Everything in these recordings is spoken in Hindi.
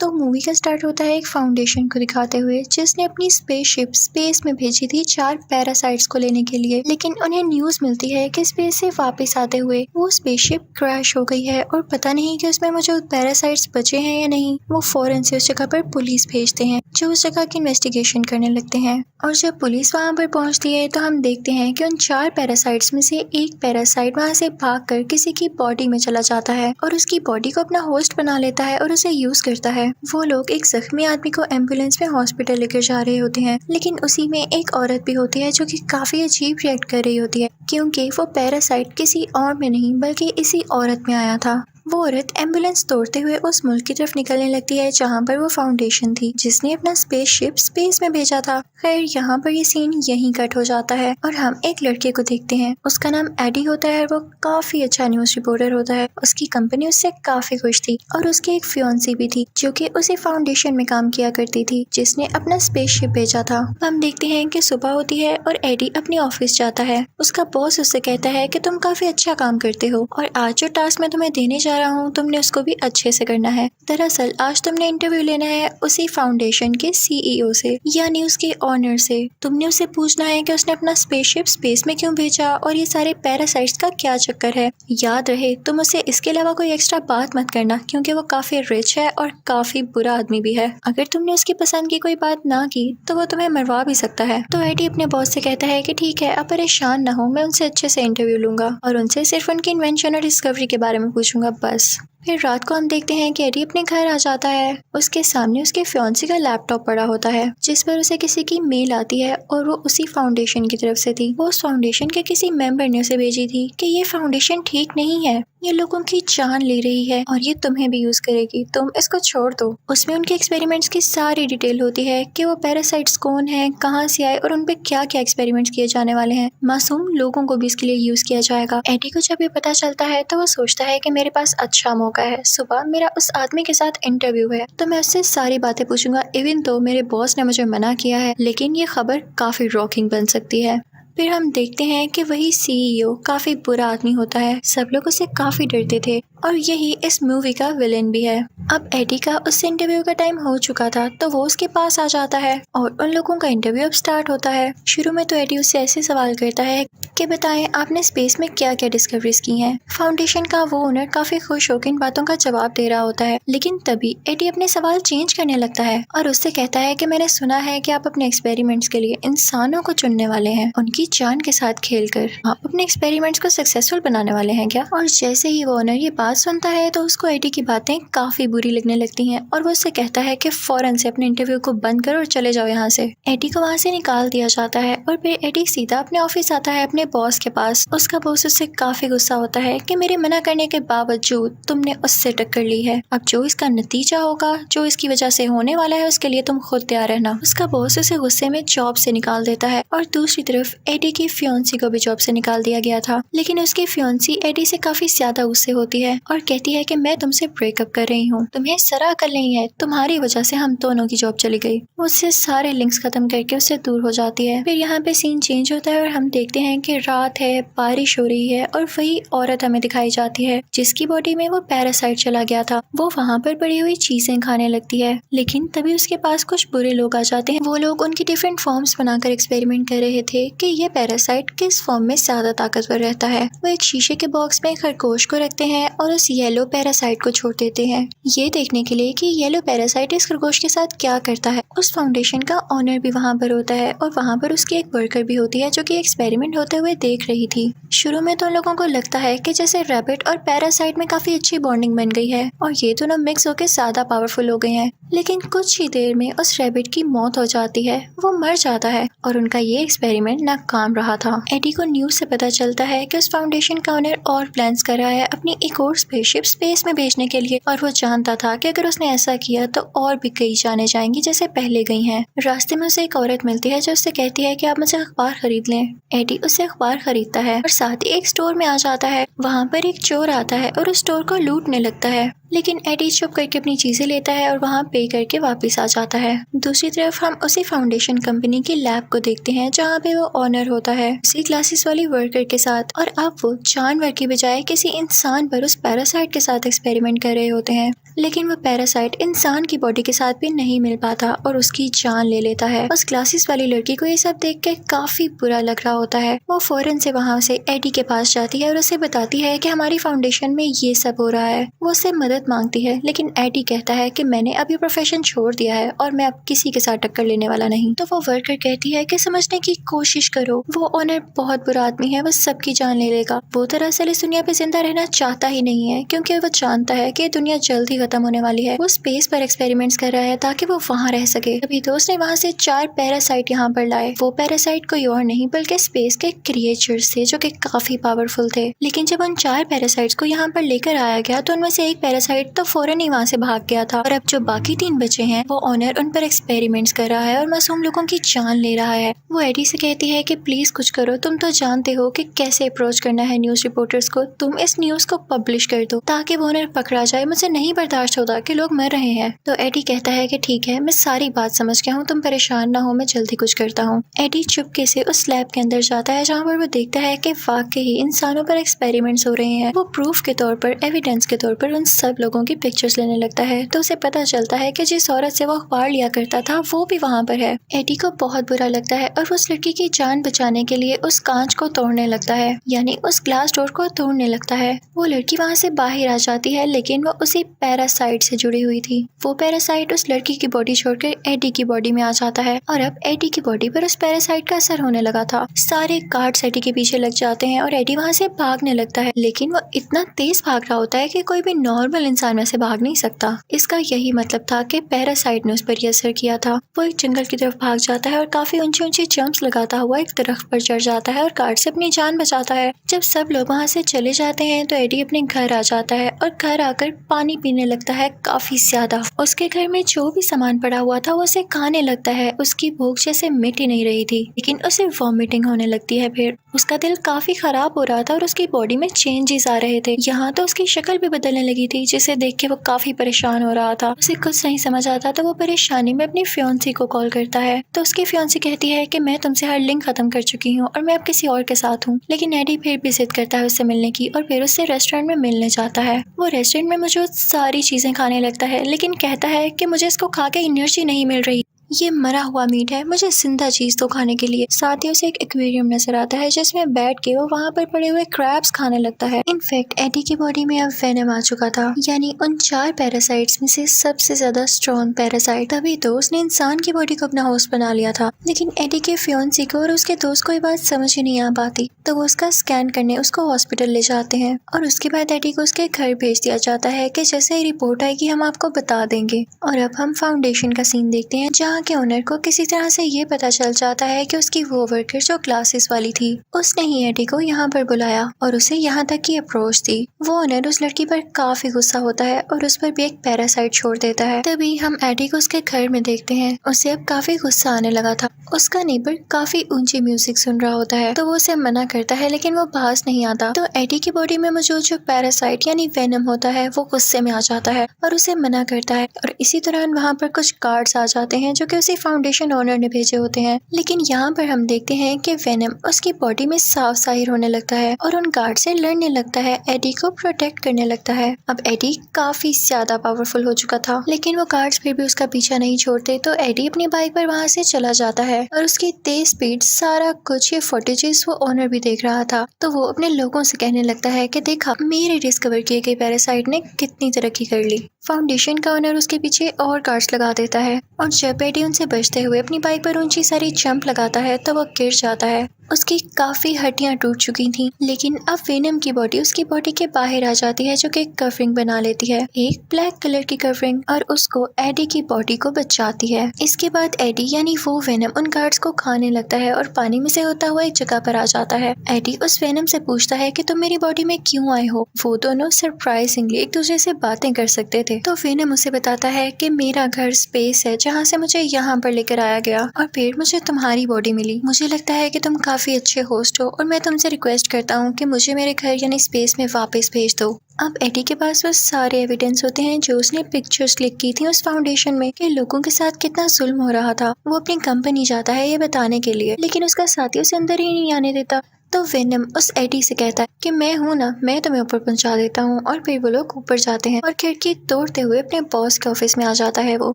तो मूवी का स्टार्ट होता है एक फाउंडेशन को दिखाते हुए जिसने अपनी स्पेसशिप स्पेस में भेजी थी 4 पैरासाइट्स को लेने के लिए, लेकिन उन्हें न्यूज मिलती है कि स्पेस से वापस आते हुए वो स्पेसशिप क्रैश हो गई है और पता नहीं कि उसमें मौजूद पैरासाइट्स बचे हैं या नहीं। वो फौरन से उस जगह पर पुलिस भेजते हैं जो उस जगह की इन्वेस्टिगेशन करने लगते हैं और जब पुलिस वहां पर पहुंचती है तो हम देखते हैं कि उन 4 पैरासाइट्स में से एक पैरासाइट वहां से भागकर किसी की बॉडी में चला जाता है और उसकी बॉडी को अपना होस्ट बना लेता है और उसे यूज करता है। वो लोग एक जख्मी आदमी को एम्बुलेंस में हॉस्पिटल लेकर जा रहे होते हैं, लेकिन उसी में एक औरत भी होती है जो कि काफी अजीब रिएक्ट कर रही होती है क्योंकि वो पैरासाइट किसी और में नहीं बल्कि इसी औरत में आया था। वो औरत एम्बुलेंस तोड़ते हुए उस मुल्क की तरफ निकलने लगती है जहाँ पर वो फाउंडेशन थी जिसने अपना स्पेसशिप स्पेस में भेजा था। खैर यहाँ पर ये सीन यहीं कट हो जाता है और हम एक लड़के को देखते हैं। उसका नाम एडी होता है और वो काफी अच्छा न्यूज रिपोर्टर होता है। उसकी कंपनी उससे काफी खुश थी और उसकी एक फियांसी भी थी जो कि उसी फाउंडेशन में काम किया करती थी जिसने अपना स्पेसशिप भेजा था। हम देखते हैं कि सुबह होती है और एडी अपने ऑफिस जाता है। उसका बॉस उससे कहता है कि तुम काफी अच्छा काम करते हो और आज जो टास्क मैं तुम्हें देने जा रहा हूँ तुमने उसको भी अच्छे से करना है। दरअसल आज तुमने इंटरव्यू लेना है उसी फाउंडेशन के सीईओ से यानी उसके ऑनर से। तुमने उससे पूछना है कि उसने अपना स्पेसशिप स्पेस में क्यों भेजा और ये सारे पैरासाइट्स का क्या चक्कर है। याद रहे तुम उसे इसके अलावा कोई एक्स्ट्रा बात मत करना क्योंकि वो काफी रिच है और काफी बुरा आदमी भी है। अगर तुमने उसकी पसंद की कोई बात ना की तो वो तुम्हें मरवा भी सकता है। तो एडी अपने बॉस से कहता है कि ठीक है, अब परेशान ना हो, मैं उनसे अच्छे से इंटरव्यू लूंगा और उनसे सिर्फ उनकी इन्वेंशन और डिस्कवरी के बारे में पूछूंगा बस। फिर रात को हम देखते हैं कि एडी अपने घर आ जाता है। उसके सामने उसके फियांसी का लैपटॉप पड़ा होता है जिस पर उसे किसी की मेल आती है और वो उसी फाउंडेशन की तरफ से थी। वो उस फाउंडेशन के किसी मेंबर ने उसे भेजी थी कि ये फाउंडेशन ठीक नहीं है, ये लोगों की जान ले रही है और ये तुम्हें भी यूज करेगी, तुम इसको छोड़ दो। उसमें उनके एक्सपेरिमेंट्स की सारी डिटेल होती है कि वो पैरासाइट्स कौन है, कहाँ से आए और उन पे क्या क्या एक्सपेरिमेंट्स किए जाने वाले हैं। मासूम लोगों को भी इसके लिए यूज किया जाएगा। एडी को जब ये पता चलता है तो वो सोचता है कि मेरे पास अच्छा मौका है। सुबह मेरा उस आदमी के साथ इंटरव्यू है तो मैं उससे सारी बातें पूछूंगा इवन तो मेरे बॉस ने मुझे मना किया है, लेकिन ये खबर काफी रॉकिंग बन सकती है। फिर हम देखते हैं कि वही सीईओ काफी बुरा आदमी होता है। सब लोग उससे काफी डरते थे और यही इस मूवी का विलेन भी है। अब एडी का उस इंटरव्यू का टाइम हो चुका था तो वो उसके पास आ जाता है और उन लोगों का इंटरव्यू अब स्टार्ट होता है। शुरू में तो एडी उससे ऐसे सवाल करता है कि बताएं आपने स्पेस में क्या क्या डिस्कवरीज की हैं। फाउंडेशन का वो ओनर काफी खुश होकर इन बातों का जवाब दे रहा होता है, लेकिन तभी एडी अपने सवाल चेंज करने लगता है और उससे कहता है कि मैंने सुना है कि आप अपने एक्सपेरिमेंट्स के लिए इंसानों को चुनने वाले हैं, उनकी जान के साथ खेलकर आप अपने एक्सपेरिमेंट्स को सक्सेसफुल बनाने वाले हैं क्या। और जैसे ही वो ओनर ये बात सुनता है तो उसको एडी की बातें काफी बुरी लगने लगती हैं और वो उससे कहता है कि फौरन से अपने इंटरव्यू को बंद करो और चले जाओ यहाँ से। एडी को वहाँ से निकाल दिया जाता है और फिर एडी सीधा अपने ऑफिस आता है अपने बॉस के पास। उसका बॉस उससे काफी गुस्सा होता है कि मेरे मना करने के बावजूद तुमने उससे टक्कर ली है, अब जो इसका नतीजा होगा, जो इसकी वजह से होने वाला है, उसके लिए तुम खुद तैयार रहना। उसका बॉस उसे गुस्से में जॉब से निकाल देता है और दूसरी तरफ एडी की फियांसी को भी जॉब से निकाल दिया गया था, लेकिन उसकी फियांसी एडी से काफी ज्यादा गुस्से होती है और कहती है कि मैं तुमसे ब्रेकअप कर रही हूँ, तुम्हें जरा अकल नहीं है, तुम्हारी वजह से हम दोनों की जॉब चली गई। वो उससे सारे लिंक्स खत्म करके उससे दूर हो जाती है। फिर यहाँ पे सीन चेंज होता है और हम देखते हैं कि रात है, बारिश हो रही है और वही औरत हमें दिखाई जाती है जिसकी बॉडी में वो पैरासाइट चला गया था। वो वहाँ पर पड़ी हुई चीजें खाने लगती है, लेकिन तभी उसके पास कुछ बुरे लोग आ जाते हैं। वो लोग उनकी डिफरेंट फॉर्म्स बनाकर एक्सपेरिमेंट कर रहे थे कि ये पैरासाइट किस फॉर्म में ज्यादा ताकतवर रहता है। वो एक शीशे के बॉक्स में खरगोश को रखते हैं और उस येलो पैरासाइट को छोड़ देते हैं ये देखने के लिए कि येलो पैरासाइट इस खरगोश के साथ क्या करता है। उस फाउंडेशन का ऑनर भी वहाँ पर होता है और वहाँ पर उसकी एक वर्कर भी होती है जो कि एक्सपेरिमेंट होते हुए देख रही थी। शुरू में तो लोगों को लगता है कि जैसे रैबिट और पैरासाइट में काफी अच्छी बॉन्डिंग बन गई है और ये दोनों मिक्स होकर ज्यादा पावरफुल हो गए हैं, लेकिन कुछ ही देर में उस रैबिट की मौत हो जाती है, वो मर जाता है और उनका ये एक्सपेरिमेंट नाकाम रहा था। एडी को न्यूज से पता चलता है कि उस फाउंडेशन का ओनर और प्लान्स कर रहा है अपनी एक और स्पेसशिप स्पेस में भेजने के लिए और वो जानता था कि अगर उसने ऐसा किया तो और भी कई जाने जाएंगी जैसे पहले गई हैं। रास्ते में उसे एक औरत मिलती है जो उससे कहती है कि आप मुझे अखबार खरीद लें। एडी उससे अखबार खरीदता है और साथ ही एक स्टोर में आ जाता है। वहाँ पर एक चोर आता है और उस स्टोर को लूटने लगता है, लेकिन एडी चुप करके अपनी चीजें लेता है और वहाँ पे करके वापस आ जाता है। दूसरी तरफ हम उसी फाउंडेशन कंपनी की लैब को देखते हैं जहाँ पे वो ऑनर होता है उसी क्लासेस वाली वर्कर के साथ और अब वो जानवर की बजाय किसी इंसान पर उस पैरासाइट के साथ एक्सपेरिमेंट कर रहे होते हैं। लेकिन वो पैरासाइट इंसान की बॉडी के साथ भी नहीं मिल पाता और उसकी जान ले लेता है। उस ग्लासेस वाली लड़की को ये सब देख के काफी बुरा लग रहा होता है। वो फौरन से वहाँ से एडी के पास जाती है और उसे बताती है कि हमारी फाउंडेशन में ये सब हो रहा है। वो उससे मदद मांगती है, लेकिन एडी कहता है कि मैंने अब ये प्रोफेशन छोड़ दिया है और मैं अब किसी के साथ टक्कर लेने वाला नहीं। तो वो वर्कर कहती है कि समझने की कोशिश करो, वो ओनर बहुत बुरा आदमी है, वो सबकी जान ले लेगा। वो दरअसल इस दुनिया पे जिंदा रहना चाहता ही नहीं है, क्योंकि वो जानता है कि दुनिया जल्द ही खत्म होने वाली है। वो स्पेस पर एक्सपेरिमेंट्स कर रहा है ताकि वो वहाँ रह सके। तभी दोस्त ने वहाँ से 4 पैरासाइट यहाँ पर लाए। वो पैरासाइट कोई और नहीं बल्कि स्पेस के क्रिएचर्स थे जो कि काफी पावरफुल थे। लेकिन जब उन 4 पैरासाइट्स को यहाँ पर लेकर आया गया तो उनमें से एक पैरासाइट तो फौरन ही वहाँ से भाग गया था और अब जो बाकी 3 बचे हैं वो ओनर उन पर एक्सपेरिमेंट्स कर रहा है और मासूम लोगों की जान ले रहा है। वो एडी से कहती है कि प्लीज कुछ करो, तुम तो जानते हो कि कैसे अप्रोच करना है न्यूज रिपोर्टर्स को, तुम इस न्यूज को पब्लिश कर दो ताकि वो ओनर पकड़ा जाए। मुझे नहीं बर्दाश्त होता कि लोग मर रहे हैं। तो एडी कहता है कि ठीक है, मैं सारी बात समझ गया हूँ, तुम परेशान ना हो, मैं जल्दी कुछ करता हूँ। एडी चुपके से उस लैब के अंदर जाता है जहाँ पर वो देखता है कि वाकई ही इंसानों पर एक्सपेरिमेंट्स हो रहे हैं। वो प्रूफ के तौर पर, एविडेंस के तौर पर उन सब लोगों की पिक्चर्स लेने लगता है। तो उसे पता चलता है कि जिस औरत से वो अखबार लिया करता था वो भी वहाँ पर है। एडी को बहुत बुरा लगता है और वो उस लड़की की जान बचाने के लिए उस कांच को तोड़ने लगता है, यानी उस ग्लास डोर को तोड़ने लगता है। वो लड़की वहाँ से बाहर आ जाती है, लेकिन वो उसी पैरासाइट से जुड़ी हुई थी। वो पैरासाइट उस लड़की की बॉडी छोड़कर एडी की बॉडी में आ जाता है और अब एडी की बॉडी पर उस पैरासाइट का असर होने लगा था। सारे गार्ड्स एडी के पीछे लग जाते हैं और एडी वहाँ से भागने लगता है, लेकिन वो इतना तेज भाग रहा होता है कि कोई भी नॉर्मल इंसान वैसे भाग नहीं सकता। इसका यही मतलब था कि पैरासाइट ने उस पर असर किया था। वो एक जंगल की तरफ भाग जाता है और काफी ऊंची ऊंची जंप्स लगाता हुआ एक दरख्त पर चढ़ जाता है और गार्ड से अपनी जान बचाता है। जब सब लोग वहाँ से चले जाते हैं तो एडी अपने घर आ जाता है और घर आकर पानी पीने लगता है काफी ज्यादा। उसके घर में जो भी सामान पड़ा हुआ था वो उसे खाने लगता है। उसकी भूख जैसे मिट ही नहीं रही थी, लेकिन उसे वॉमिटिंग होने लगती है। फिर उसका दिल काफी खराब हो रहा था और उसकी बॉडी में चेंजेस आ रहे थे। यहाँ तो उसकी शक्ल भी बदलने लगी थी, जिसे देख के वो काफी परेशान हो रहा था। उसे कुछ नहीं समझ आता तो वो परेशानी में अपनी फियांसी को कॉल करता है। तो उसकी फियांसी कहती है कि मैं तुमसे हर लिंक खत्म कर चुकी हूँ और मैं अब किसी और के साथ हूँ। लेकिन एडी फिर भी जिद करता है उससे मिलने की और फिर उससे रेस्टोरेंट में मिलने जाता है। वो रेस्टोरेंट में मौजूद सारी चीजें खाने लगता है, लेकिन कहता है कि मुझे इसको खा के एनर्जी नहीं मिल रही, ये मरा हुआ मीट है, मुझे जिंदा चीज तो खाने के लिए। साथ ही उसे एक एक्वेरियम नजर आता है जिसमें बैठ के वो वहाँ पर पड़े हुए क्रैब्स खाने लगता है। इनफैक्ट एडी की बॉडी में अब वेनम आ चुका था, यानी उन 4 पैरासाइट्स में से सबसे ज्यादा स्ट्रॉन्ग पैरासाइट। तभी तो उसने इंसान की बॉडी को अपना होस्ट बना लिया था। लेकिन एडी के फियांसी को और उसके दोस्त को ये बात समझ ही नहीं आ पाती, तो वो उसका स्कैन करने उसको हॉस्पिटल ले जाते हैं और उसके बाद एडी को उसके घर भेज दिया जाता है कि जैसे ही रिपोर्ट आएगी हम आपको बता देंगे। और अब हम फाउंडेशन का सीन देखते हैं जहाँ के ओनर को किसी तरह से ये पता चल जाता है कि उसकी वो वर्कर जो क्लासेस वाली थी उसने ही एडी को यहाँ पर बुलाया और उसे यहाँ तक की अप्रोच दी। वो ओनर उस लड़की पर काफी गुस्सा होता है और उस पर भी एक पैरासाइट छोड़ देता है। तभी हम एडी को उसके घर में देखते हैं। उसे अब काफी गुस्सा आने लगा था। उसका नेबर काफी ऊंची म्यूजिक सुन रहा होता है तो वो उसे मना करता है, लेकिन वो पास नहीं आता। तो एडी की बॉडी में मौजूद जो पैरासाइट यानी वेनम होता है वो गुस्से में आ जाता है और उसे मना करता है। और इसी दौरान वहाँ पर कुछ गार्ड्स आ जाते हैं जो कि उसी फाउंडेशन ओनर ने भेजे होते हैं। लेकिन यहाँ पर हम देखते हैं कि वेनम उसकी बॉडी में साफ जाहिर होने लगता है और उन गार्ड से लड़ने लगता है, एडी को प्रोटेक्ट करने लगता है। अब एडी काफी ज्यादा पावरफुल हो चुका था, लेकिन वो गार्ड्स फिर भी उसका पीछा नहीं छोड़ते। तो एडी अपनी बाइक पर वहाँ से चला जाता है और उसकी तेज स्पीड, सारा कुछ ये फुटेजेस वो ओनर भी देख रहा था। तो वो अपने लोगों से कहने लगता है कि देखा मेरे डिस्कवर किए गए पैरासाइट ने कितनी तरक्की कर ली। फाउंडेशन का ओनर उसके पीछे और गार्ड्स लगा देता है और जब एडी उनसे बचते हुए अपनी बाइक पर ऊंची सारी जंप लगाता है तो वो गिर जाता है। उसकी काफी हड्डियां टूट चुकी थी, लेकिन अब वेनम की बॉडी उसकी बॉडी के बाहर आ जाती है जो कि कवरिंग बना लेती है, एक ब्लैक कलर की कवरिंग, और उसको एडी की बॉडी को बचाती है। इसके बाद एडी यानी वो वेनम उन गार्ड्स को खाने लगता है और पानी में से होता हुआ एक जगह पर आ जाता है। एडी उस वेनम से पूछता है कि तुम मेरी बॉडी में क्यों आए हो। वो दोनों सरप्राइजिंगली एक दूसरे से बातें कर सकते थे। तो वेनम उसे बताता है कि मेरा घर स्पेस है जहाँ से मुझे यहाँ पर लेकर आया गया और फिर मुझे तुम्हारी बॉडी मिली। मुझे लगता है कि तुम काफी अच्छे होस्ट हो और मैं तुमसे रिक्वेस्ट करता हूँ कि मुझे मेरे घर यानी स्पेस में वापस भेज दो। अब एडी के पास वो सारे एविडेंस होते हैं जो उसने पिक्चर्स क्लिक की थी उस फाउंडेशन में कि लोगों के साथ कितना जुल्म हो रहा था। वो अपनी कंपनी जाता है ये बताने के लिए, लेकिन उसका साथी उसे अंदर ही नहीं आने देता। तो वेनम उस एडी से कहता है कि मैं हूँ ना, मैं तुम्हें ऊपर पहुंचा देता हूँ। और फिर वो लोग ऊपर जाते हैं और खिड़की तोड़ते हुए अपने बॉस के ऑफिस में आ जाता है। वो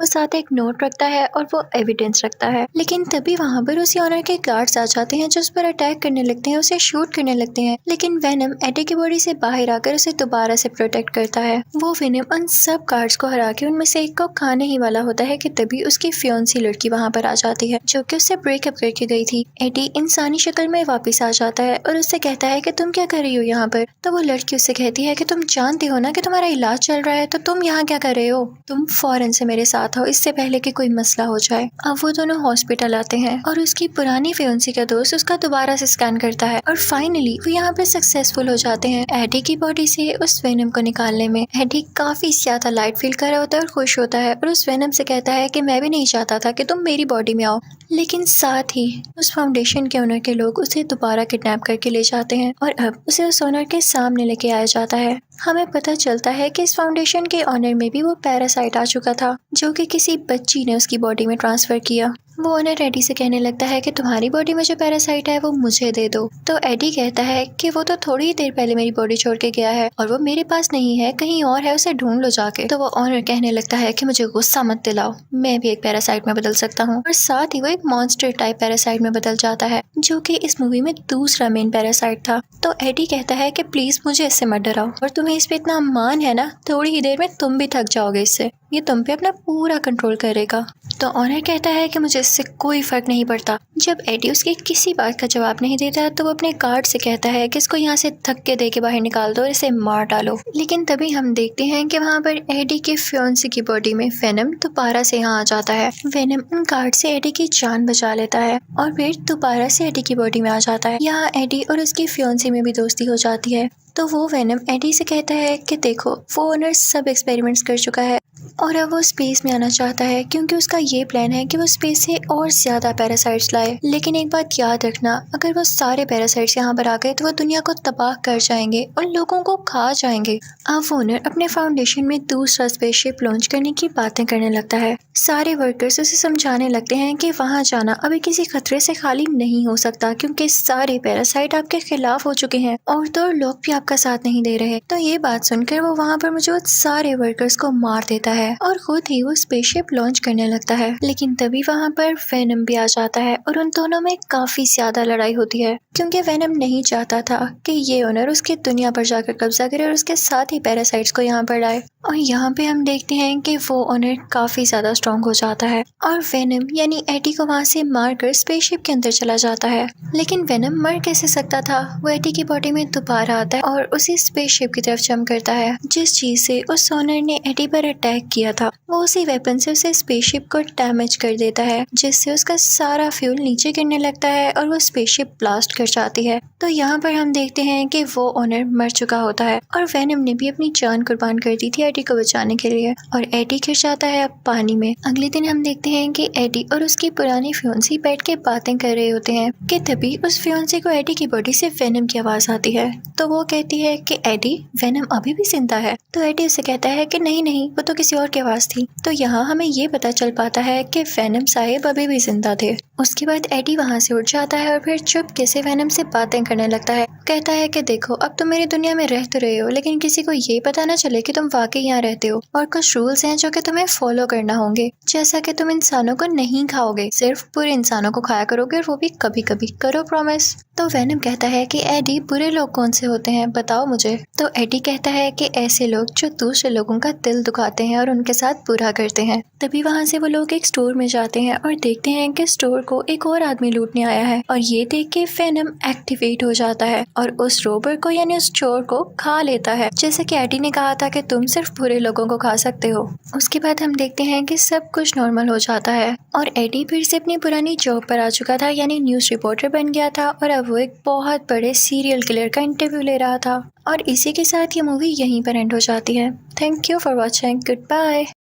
साथ एक नोट रखता है और वो एविडेंस रखता है। लेकिन तभी वहाँ पर उसी ऑनर के गार्ड्स आ जाते हैं जो उस पर अटैक करने लगते हैं, उसे शूट करने लगते हैं। लेकिन वेनम एडी की बॉडी से बाहर आकर उसे दोबारा से प्रोटेक्ट करता है। वो वेनम उन सब गार्ड्स को हरा के उनमें से एक को खाने ही वाला होता है कि तभी उसकी फियोन्सी लड़की वहाँ पर आ जाती है जो कि उससे ब्रेकअप करके गई थी। एडी इंसानी शक्ल में वापस आ जाता है और उससे कहता है कि तुम क्या कर रही हो यहाँ पर। तो वो लड़की उससे कहती है कि तुम जानती हो ना कि तुम्हारा इलाज चल रहा है, तो तुम यहाँ क्या कर रहे हो, तुम फौरन से मेरे साथ आओ इससे पहले कि कोई मसला हो जाए। अब वो दोनों हॉस्पिटल आते हैं और उसकी पुरानी फियोन्सी का दोस्त उसका दोबारा से स्कैन करता है और फाइनली वो यहाँ पर सक्सेसफुल हो जाते हैं एडी की बॉडी से उस वेनम को निकालने में। एडी काफी ज्यादा लाइट फील कर रहा होता है और खुश होता है और उस वेनम से कहता है कि मैं भी नहीं चाहता था कि तुम मेरी बॉडी में आओ। लेकिन साथ ही उस फाउंडेशन के ओनर के लोग उसे दोबारा किडनैप करके ले जाते हैं और अब उसे उस ओनर के सामने लेके आया जाता है। हमें पता चलता है कि इस फाउंडेशन के ओनर में भी वो पैरासाइट आ चुका था जो कि किसी बच्ची ने उसकी बॉडी में ट्रांसफर किया। वो ओनर एडी से कहने लगता है कि तुम्हारी बॉडी में जो पैरासाइट है वो मुझे दे दो। तो एडी कहता है कि वो तो थोड़ी ही देर पहले मेरी बॉडी छोड़ के गया है और वो मेरे पास नहीं है, कहीं और है, उसे ढूंढ लो जाके। तो वो ओनर कहने लगता है कि मुझे गुस्सा मत दिलाओ, मैं भी एक पैरासाइट में बदल सकता हूँ। और साथ ही वो एक मॉन्स्टर टाइप पैरासाइट में बदल जाता है जो कि इस मूवी में दूसरा मेन पैरासाइट था। तो एडी कहता है कि प्लीज मुझे इससे मत डराओ और तुम्हें इस पे इतना मान है ना, थोड़ी ही देर में तुम भी थक जाओगे इससे, ये तुम पे अपना पूरा कंट्रोल करेगा। तो ऑनर कहता है कि मुझे इससे कोई फर्क नहीं पड़ता। जब एडी उसकी किसी बात का जवाब नहीं देता तो वो अपने गार्ड से कहता है कि इसको यहाँ से धक्के दे के बाहर निकाल दो और इसे मार डालो। लेकिन तभी हम देखते हैं कि वहाँ पर एडी के फियोन्सी की बॉडी में वेनम दोबारा से यहाँ आ जाता है। वेनम उन गार्ड से एडी की जान बचा लेता है और फिर दोबारा से एडी की बॉडी में आ जाता है। यहाँ एडी और उसकी फियोन्सी में भी दोस्ती हो जाती है। तो वो वेनम एडी से कहता है कि देखो वो ओनर सब एक्सपेरिमेंट्स कर चुका है और अब वो स्पेस में आना चाहता है क्योंकि उसका ये प्लान है कि वो स्पेस से और ज्यादा पैरासाइट्स लाए। लेकिन एक बात याद रखना, अगर वो सारे पैरासाइट्स यहाँ पर आ गए तो वो दुनिया को तबाह कर जाएंगे और लोगों को खा जाएंगे। अब ओनर अपने फाउंडेशन में दूसरा स्पेसशिप लॉन्च करने की बातें करने लगता है। सारे वर्कर्स उसे समझाने लगते हैं कि वहाँ जाना अभी किसी खतरे से खाली नहीं हो सकता क्योंकि सारे पैरासाइट आपके खिलाफ हो चुके हैं और तो लोग भी आपका साथ नहीं दे रहे। तो ये बात सुनकर वो वहाँ पर मौजूद सारे वर्कर्स को मार देता है और खुद ही वो स्पेसशिप लॉन्च करने लगता है। लेकिन तभी वहाँ पर वेनम भी आ जाता है और उन दोनों में काफी ज्यादा लड़ाई होती है क्योंकि वेनम नहीं चाहता था कि ये ओनर उसकी दुनिया पर जाकर कब्जा करे और उसके साथ ही पैरासाइट्स को यहाँ पर लाए। और यहाँ पे हम देखते हैं कि वो ओनर काफी ज्यादा स्ट्रॉन्ग हो जाता है और वेनम यानी एडी को वहाँ से मारकर स्पेसशिप के अंदर चला जाता है। लेकिन वेनम मर कैसे सकता था, वो एडी की बॉडी में दोबारा आता है और उसी स्पेसशिप की तरफ जंप करता है। जिस चीज से उस ओनर ने एडी पर अटैक किया था वो उसी वेपन से उसे स्पेसशिप को डैमेज कर देता है जिससे उसका सारा फ्यूल नीचे गिरने लगता है और वो स्पेसशिप ब्लास्ट कर जाती है। तो यहाँ पर हम देखते हैं कि वो ओनर मर चुका होता है और वेनम ने भी अपनी जान कुर्बान कर दी थी एडी को बचाने के लिए और एडी गिर जाता है अब पानी में। अगले दिन हम देखते हैं कि एडी और उसकी पुरानी फियोन्सी बैठ के बातें कर रहे होते हैं कि तभी उस फियोन्सी को एडी की बॉडी से वेनम की आवाज आती है। तो वो कहती है कि एडी, वेनम अभी भी जिंदा है। तो एडी उसे कहता है कि नहीं नहीं, वो तो किसी और की आवाज थी। तो यहाँ हमें ये पता चल पाता है कि वेनम साहिब अभी भी जिंदा थे। उसके बाद एडी वहाँ से उठ जाता है और फिर चुपके से वेनम से बातें करने लगता है। कहता है कि देखो अब तुम मेरी दुनिया में रह तो रहे हो लेकिन किसी को ये पता ना चले कि तुम वाकई यहाँ रहते हो और कुछ रूल्स हैं जो कि तुम्हें फॉलो करना होंगे, जैसा कि तुम इंसानों को नहीं खाओगे, सिर्फ बुरे इंसानों को खाया करोगे और वो भी कभी कभी, करो प्रॉमिस। तो वेनम कहता है कि एडी बुरे लोग कौन से होते हैं बताओ मुझे। तो एडी कहता है कि ऐसे लोग जो दूसरे लोगों का दिल दुखाते हैं और उनके साथ बुरा करते हैं। तभी वहाँ से वो लोग एक स्टोर में जाते हैं और देखते हैं कि स्टोर को एक और आदमी लूटने आया है और ये देख के वेनम एक्टिवेट हो जाता है और उस रोबर को यानी उस चोर को खा लेता है, जैसे कि एडी ने कहा था कि तुम सिर्फ बुरे लोगों को खा सकते हो। उसके बाद हम देखते हैं कि सब कुछ नॉर्मल हो जाता है और एडी फिर से अपनी पुरानी जॉब पर आ चुका था यानी न्यूज रिपोर्टर बन गया था और अब वो एक बहुत बड़े सीरियल किलर का इंटरव्यू ले रहा था। और इसी के साथ ये मूवी यहीं पर एंड हो जाती है। Thank you for watching, good bye.